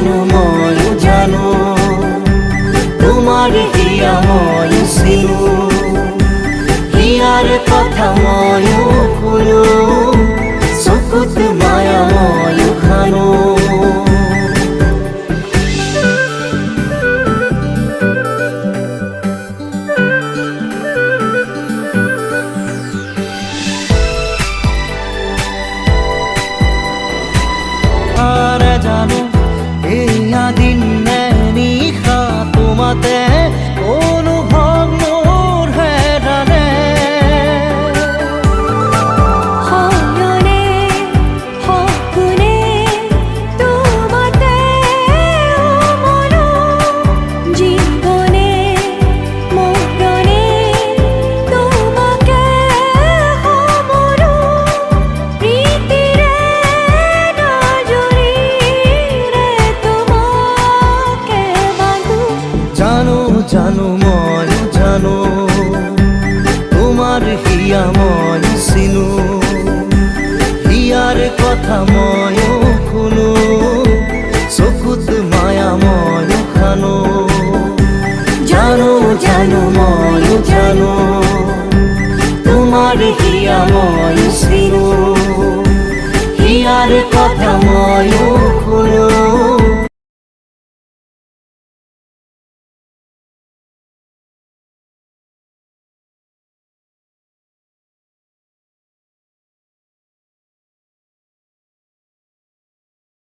জানো মই জানো তোমার হিয়া মই চিনো হিয়ার কথা মই শুনো চকুত মায়া মই খানো জানো এয়া দিন নিশা তোমাতে অনুভৱ মোৰ হেৰালে সয়নে সপোনে তোমাতে মনো জীৱনে মৰণে তোমাকে সমৰো প্ৰীতিৰে জানো মই জানো তোমার হিয়া মই চিনো হিয়ার কথা মই শুনো চকুত মায়া মই খানো জানো জানো মই জানো তোমার হিয়া মই চিনো হিয়ার কথা মই